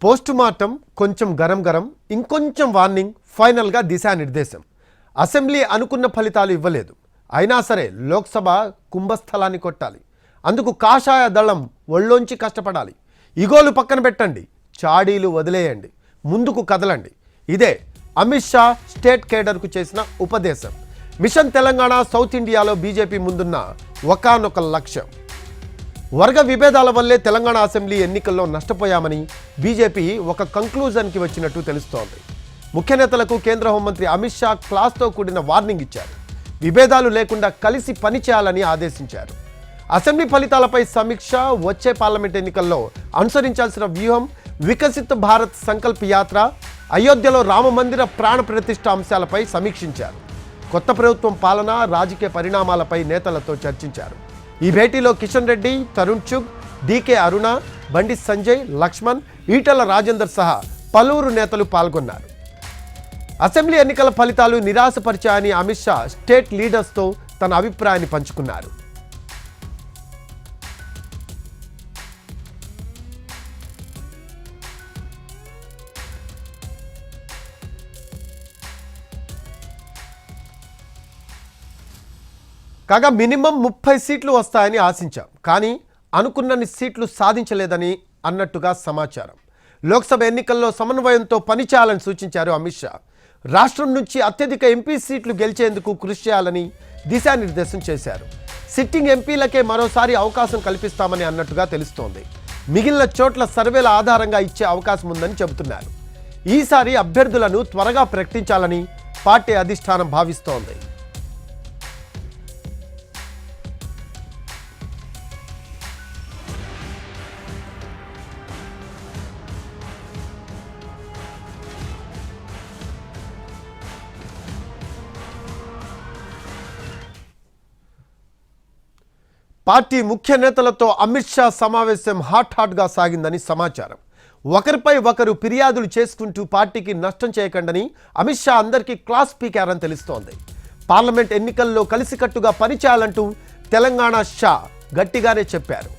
Post mortem కొంచెం గరం గరం ఇంకొంచెం warning ఫైనల్గా దిశానిర్దేశం. అసెంబ్లీ అనుకున్న ఫలితాలు ఇవ్వలేదు. అయినా సరే లోక్సభ కుంభస్థలాన్ని కొట్టాలి. అందుకు కాషాయ దళం ఒళ్ళోంచి కష్టపడాలి. ఇగోలు పక్కన పెట్టండి, చాడీలు వదిలేయండి, ముందుకు కదలండి. ఇదే అమిత్ షా స్టేట్ కేడర్కు చేసిన ఉపదేశం. మిషన్ తెలంగాణ సౌత్ ఇండియాలో బీజేపీ ముందున్న ఒకానొక లక్ష్యం. వర్గ విభేదాల వల్లే తెలంగాణ అసెంబ్లీ ఎన్నికల్లో నష్టపోయామని బీజేపీ ఒక కంక్లూజన్కి వచ్చినట్టు తెలుస్తోంది. ముఖ్య నేతలకు కేంద్ర హోంమంత్రి అమిత్ షా క్లాస్తో కూడిన వార్నింగ్ ఇచ్చారు. విభేదాలు లేకుండా కలిసి పనిచేయాలని ఆదేశించారు. అసెంబ్లీ ఫలితాలపై సమీక్ష, వచ్చే పార్లమెంట్ ఎన్నికల్లో అనుసరించాల్సిన వ్యూహం, వికసిత్ భారత్ సంకల్ప యాత్ర, అయోధ్యలో రామమందిర ప్రాణ ప్రతిష్ఠ అంశాలపై సమీక్షించారు. కొత్త ప్రభుత్వం పాలన, రాజకీయ పరిణామాలపై నేతలతో చర్చించారు. ఈ భేటీలో కిషన్ రెడ్డి, తరుణ్ చుగ్, డీకే అరుణ, బండి సంజయ్, లక్ష్మణ్, ఈటల రాజేందర్ సహా పలువురు నేతలు పాల్గొన్నారు. అసెంబ్లీ ఎన్నికల ఫలితాలు నిరాశపరిచాయని అమిత్ షా స్టేట్ లీడర్స్తో తన అభిప్రాయాన్ని పంచుకున్నారు. కాగా మినిమం 30 సీట్లు వస్తాయని ఆశించాం, కానీ అనుకున్నన్ని సీట్లు సాధించలేదని అన్నట్టుగా సమాచారం. లోక్సభ ఎన్నికల్లో సమన్వయంతో పనిచేయాలని సూచించారు అమిత్ షా. రాష్ట్రం నుంచి అత్యధిక ఎంపీ సీట్లు గెలిచేందుకు కృషి చేయాలని దిశానిర్దేశం చేశారు. సిట్టింగ్ ఎంపీలకే మరోసారి అవకాశం కల్పిస్తామని అన్నట్టుగా తెలుస్తోంది. మిగిలిన చోట్ల సర్వేల ఆధారంగా ఇచ్చే అవకాశం ఉందని చెబుతున్నారు. ఈసారి అభ్యర్థులను త్వరగా ప్రకటించాలని పార్టీ అధిష్టానం భావిస్తోంది. పార్టీ ముఖ్య నేతలతో అమిత్ షా సమావేశం హాట్గా సాగిందని సమాచారం. ఒకరిపై ఒకరు ఫిర్యాదులు చేసుకుంటూ పార్టీకి నష్టం చేయకండని అమిత్ షా అందరికీ క్లాస్ పీకారని తెలుస్తోంది. పార్లమెంట్ ఎన్నికల్లో కలిసికట్టుగా పనిచేయాలంటూ తెలంగాణ షా గట్టిగానే చెప్పారు.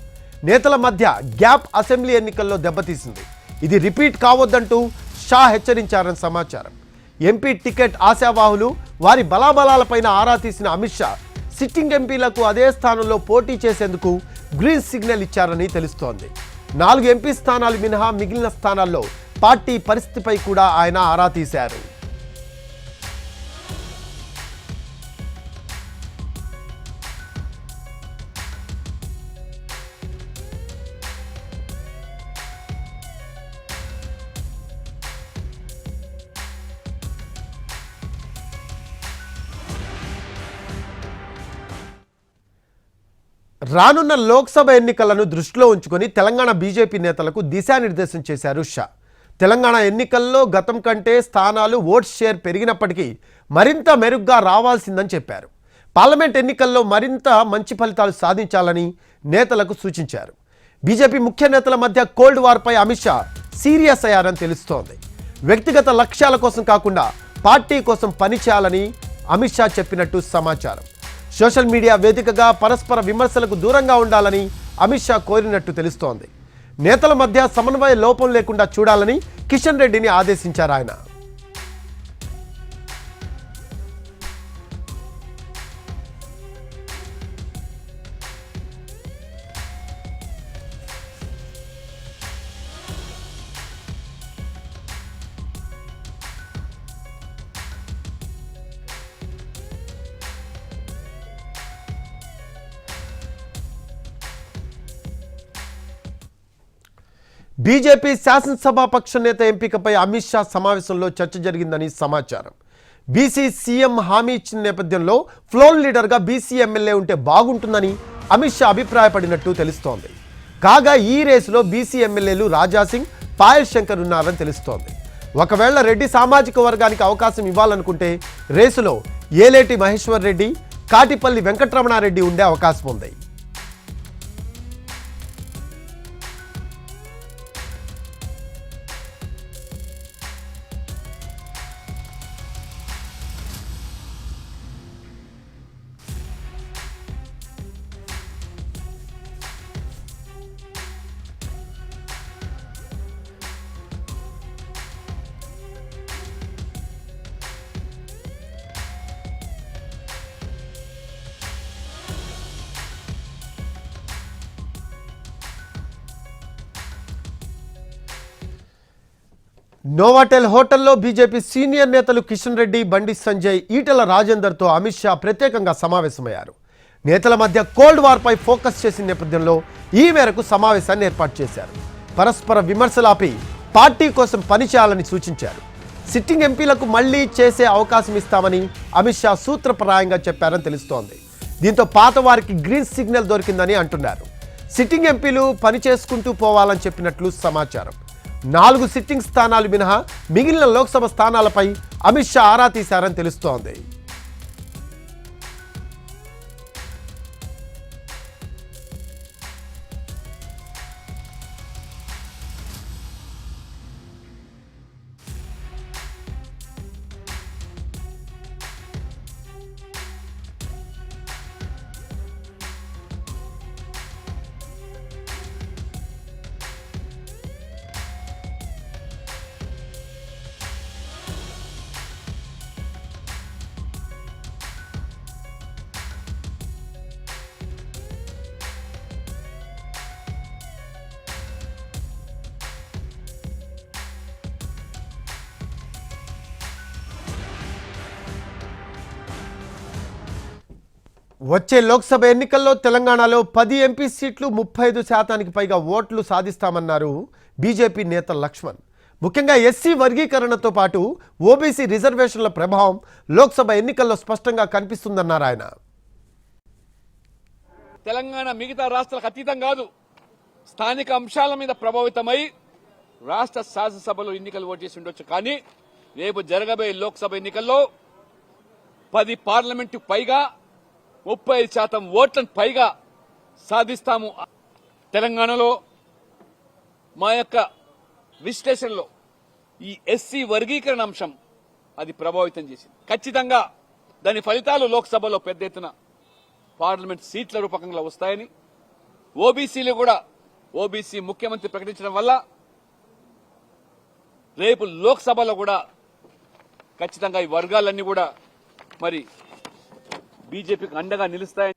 నేతల మధ్య గ్యాప్ అసెంబ్లీ ఎన్నికల్లో దెబ్బతీసింది. ఇది రిపీట్ కావద్దంటూ షా హెచ్చరించారని సమాచారం. ఎంపీ టికెట్ ఆశావాహులు, వారి బలాబలాలపైన ఆరా తీసిన అమిత్ షా సిట్టింగ్ ఎంపీలకు అదే స్థానంలో పోటీ చేసేందుకు గ్రీన్ సిగ్నల్ ఇచ్చారని తెలుస్తోంది. 4 ఎంపీ స్థానాలు మినహా మిగిలిన స్థానాల్లో పార్టీ పరిస్థితిపై కూడా ఆయన ఆరా తీశారు. రానున్న లోక్సభ ఎన్నికలను దృష్టిలో ఉంచుకొని తెలంగాణ బీజేపీ నేతలకు దిశానిర్దేశం చేశారు షా. తెలంగాణ ఎన్నికల్లో గతం కంటే స్థానాలు, ఓట్ షేర్ పెరిగినప్పటికీ మరింత మెరుగ్గా రావాల్సిందని చెప్పారు. పార్లమెంట్ ఎన్నికల్లో మరింత మంచి ఫలితాలు సాధించాలని నేతలకు సూచించారు. బీజేపీ ముఖ్య నేతల మధ్య కోల్డ్ వార్పై అమిత్ షా సీరియస్ అయ్యారని తెలుస్తోంది. వ్యక్తిగత లక్ష్యాల కోసం కాకుండా పార్టీ కోసం పనిచేయాలని అమిత్ షా చెప్పినట్టు సమాచారం. సోషల్ మీడియా వేదికగా పరస్పర విమర్శలకు దూరంగా ఉండాలని అమిత్ షా కోరినట్టు తెలుస్తోంది. నేతల మధ్య సమన్వయ లోపం లేకుండా చూడాలని కిషన్ రెడ్డిని ఆదేశించారు ఆయన. బీజేపీ శాసనసభాపక్ష నేత ఎంపికపై అమిత్ షా సమావేశంలో చర్చ జరిగిందని సమాచారం. బీసీ సీఎం హామీ ఇచ్చిన నేపథ్యంలో ఫ్లోర్ లీడర్గా బీసీ ఎమ్మెల్యే ఉంటే బాగుంటుందని అమిత్ షా అభిప్రాయపడినట్టు తెలుస్తోంది. కాగా ఈ రేసులో బీసీ ఎమ్మెల్యేలు రాజాసింగ్, పాయల్ శంకర్ ఉన్నారని తెలుస్తోంది. ఒకవేళ రెడ్డి సామాజిక వర్గానికి అవకాశం ఇవ్వాలనుకుంటే రేసులో ఏలేటి మహేశ్వర్ రెడ్డి, కాటిపల్లి వెంకటరమణారెడ్డి ఉండే అవకాశం ఉంది. నోవాటెల్ హోటల్లో బీజేపీ సీనియర్ నేతలు కిషన్ రెడ్డి, బండి సంజయ్, ఈటెల రాజేందర్తో అమిత్ షా ప్రత్యేకంగా సమావేశమయ్యారు. నేతల మధ్య కోల్డ్ వార్పై ఫోకస్ చేసిన నేపథ్యంలో ఈ మేరకు సమావేశాన్ని ఏర్పాటు చేశారు. పరస్పర విమర్శలాపి పార్టీ కోసం పనిచేయాలని సూచించారు. సిట్టింగ్ ఎంపీలకు మళ్లీ చేసే అవకాశం ఇస్తామని అమిత్ షా సూత్రప్రాయంగా చెప్పారని తెలుస్తోంది. దీంతో పాత వారికి గ్రీన్ సిగ్నల్ దొరికిందని అంటున్నారు. సిట్టింగ్ ఎంపీలు పని చేసుకుంటూ పోవాలని చెప్పినట్లు సమాచారం. 4 సిట్టింగ్ స్థానాలు మినహా మిగిలిన లోక్సభ స్థానాలపై అమిత్ షా ఆరా తీశారని తెలుస్తోంది. వచ్చే లోక్సభ ఎన్నికల్లో తెలంగాణలో 10 ఎంపీ సీట్లు 35% పైగా ఓట్లు సాధిస్తామన్నారు బీజేపీ నేత లక్ష్మణ్. ముఖ్యంగా ఎస్సీ వర్గీకరణతో పాటు ఓబీసీ రిజర్వేషన్ల ప్రభావం లోక్సభ ఎన్నికల్లో స్పష్టంగా కనిపిస్తుందన్నారు ఆయన. తెలంగాణ మిగతా రాష్ట్రాలకు అతీతం కాదు, స్థానిక అంశాల మీద ప్రభావితమై రాష్ట్ర శాసనసభలో ఎన్నికలు ఓటు చేసి ఉండొచ్చు. కానీ రేపు జరగబోయే లోక్సభ ఎన్నికల్లో 10 పార్లమెంటు పైగా 35% ఓట్లను పైగా సాధిస్తాము. తెలంగాణలో మా యొక్క విశ్లేషణలో ఈ ఎస్సీ వర్గీకరణ అంశం అది ప్రభావితం చేసింది. ఖచ్చితంగా దాని ఫలితాలు లోక్సభలో పెద్ద ఎత్తున పార్లమెంట్ సీట్ల రూపకంగా వస్తాయని, ఓబీసీలు కూడా ఓబీసీ ముఖ్యమంత్రి ప్రకటించడం వల్ల రేపు లోక్సభలో కూడా ఖచ్చితంగా ఈ వర్గాలన్నీ కూడా మరి బీజేపీకి అండగా నిలుస్తాయని